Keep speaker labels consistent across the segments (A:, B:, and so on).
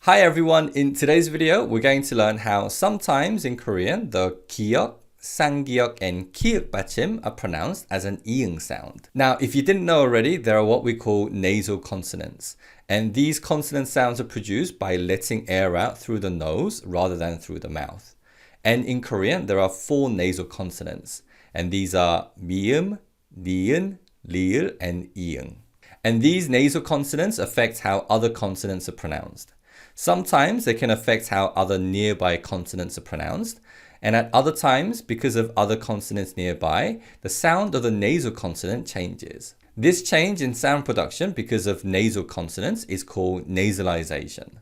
A: Hi everyone, in today's video we're going to learn how sometimes in Korean the 기역, 상기역 and kiuk 받침 are pronounced as an 이응 sound. Now if you didn't know already, there are what we call nasal consonants, and these consonant sounds are produced by letting air out through the nose rather than through the mouth. And in Korean there are 4 nasal consonants, and these are 미음, 니은, 리을 and 이응. And these nasal consonants affect how other consonants are pronounced. Sometimes they can affect how other nearby consonants are pronounced, and at other times, because of other consonants nearby, the sound of the nasal consonant changes. This change in sound production because of nasal consonants is called nasalization.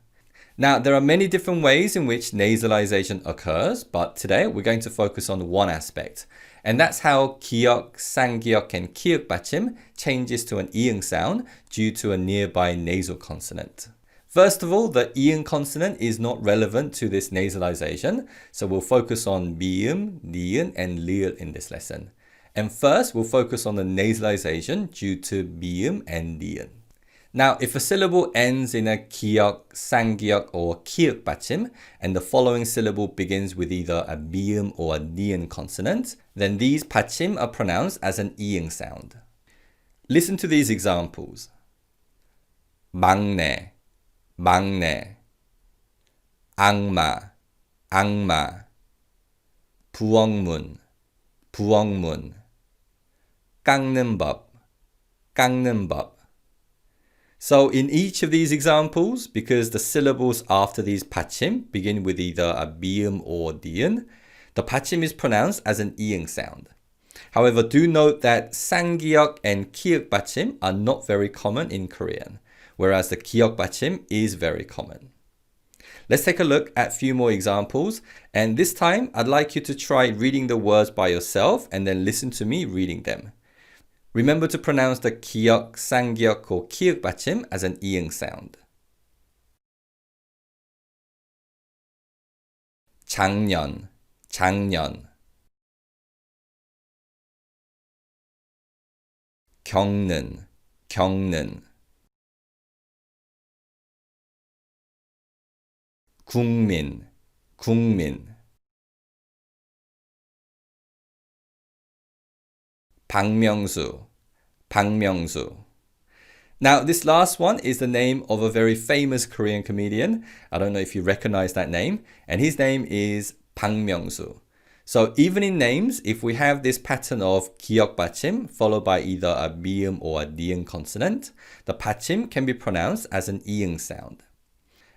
A: Now, there are many different ways in which nasalization occurs, but today we're going to focus on one aspect, and that's how 기역, 상기역, and kiuk 받침 changes to an 이응 sound due to a nearby nasal consonant. First of all, the 이응 consonant is not relevant to this nasalization, so we'll focus on 미음, 니은, and 리을 in this lesson. And first, we'll focus on the nasalization due to 미음 and 니은. Now, if a syllable ends in a 기역, 상기역, or kiuk 받침, and the following syllable begins with either a 미음 or a 니은 consonant, then these 받침 are pronounced as an 이응 sound. Listen to these examples. 막내, 막내, 악마, 악마, 부엌문, 부엌문, 깎는 법, 깎는 법. So in each of these examples, because the syllables after these 받침 begin with either a 미음 or 니은, the 받침 is pronounced as an 이응 sound. However, do note that 상기역 and kiuk 받침 are not very common in Korean, whereas the 기역 받침 is very common. Let's take a look at a few more examples, and this time I'd like you to try reading the words by yourself and then listen to me reading them. Remember to pronounce the 기역, 상기역 or kiuk 받침 as an 이응 sound. 작년, 작년. 겪는, 겪는. 국민, 국민. 박명수, 박명수. Now, this last one is the name of a very famous Korean comedian. I don't know if you recognize that name. And his name is 박명수. So even in names, if we have this pattern of 기역 받침 followed by either a 미음 or a 니은 consonant, the 받침 can be pronounced as an 이응 sound.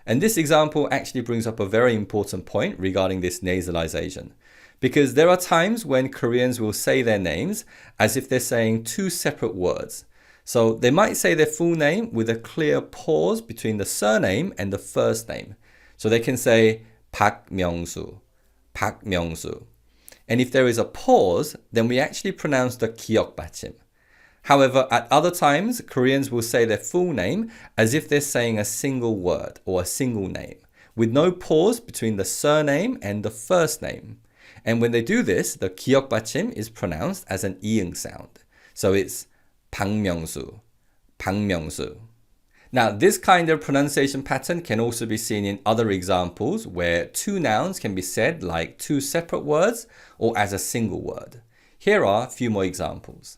A: And this example actually brings up a very important point regarding this nasalization, because there are times when Koreans will say their names as if they're saying 2 separate words. So they might say their full name with a clear pause between the surname and the first name. So they can say 박명수, 박명수. And if there is a pause, then we actually pronounce the 기역 받침. However, at other times, Koreans will say their full name as if they're saying a single word or a single name, with no pause between the surname and the first name. And when they do this, the 기역 받침 is pronounced as an 이응 sound. So it's 박명수, 박명수. Now, this kind of pronunciation pattern can also be seen in other examples where 2 nouns can be said like 2 separate words or as a single word. Here are a few more examples.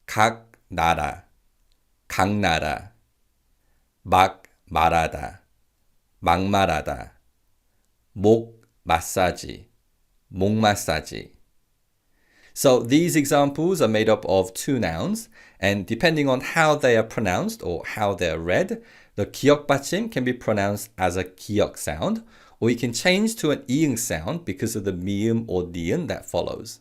A: 각 나라, 각 나라. 막 말하다, 막 말하다. 목 마사지, 목 마사지. So these examples are made up of 2 nouns, and depending on how they are pronounced or how they are read, the 기역 받침 can be pronounced as a 기역 sound, or you can change to an 이응 sound because of the 미음 or 니은 that follows.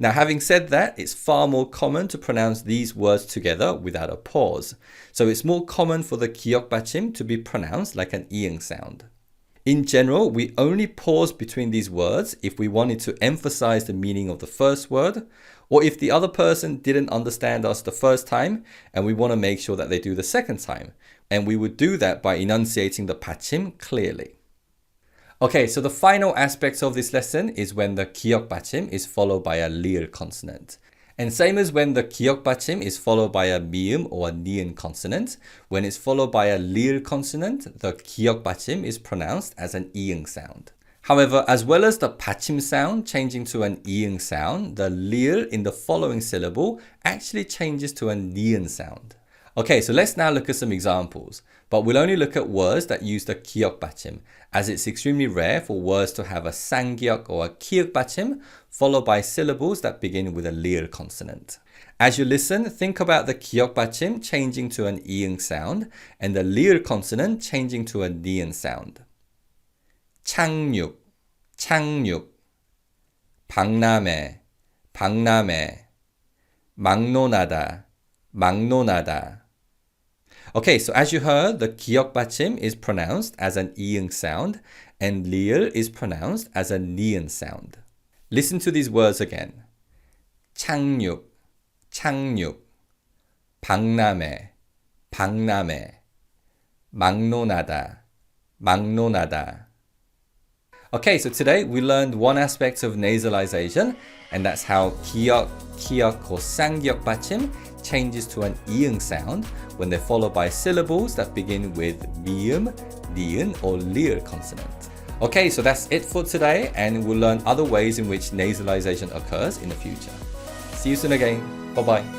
A: Now, having said that, it's far more common to pronounce these words together without a pause. So it's more common for the 기역 받침 to be pronounced like an 이응 sound. In general, we only pause between these words if we wanted to emphasize the meaning of the first word, or if the other person didn't understand us the first time and we want to make sure that they do the second time. And we would do that by enunciating the 받침 clearly. Okay, so the final aspect of this lesson is when the 기역 받침 is followed by a 리을 consonant. And same as when the 기역 받침 is followed by a 미음 or a 니은 consonant, when it's followed by a 리을 consonant, the 기역 받침 is pronounced as an 이응 sound. However, as well as the 받침 sound changing to an 이응 sound, the 리을 in the following syllable actually changes to a 니은 sound. Okay, so let's now look at some examples, but we'll only look at words that use the 기역 받침, as it's extremely rare for words to have a 쌍기역 or a 기역 받침 followed by syllables that begin with a 리을 consonant. As you listen, think about the 기역 받침 changing to an 이응 sound and the 리을 consonant changing to a 니은 sound. 착륙, 착륙, 박람회, 박람회, 막론하다, 막론하다. Okay, so as you heard, the 기역 받침 is pronounced as an 이응 sound and 리을 is pronounced as a 니은 sound. Listen to these words again. 착륙, 착륙, 박람회, 박람회, 막론하다, 막론하다. Okay, so today we learned one aspect of nasalization, and that's how 기역, 기역 or 쌍기역 받침 changes to an 이응 sound when they're followed by syllables that begin with 미음, 니은 or 리을 consonant. Okay, so that's it for today, and we'll learn other ways in which nasalization occurs in the future. See you soon again. Bye-bye.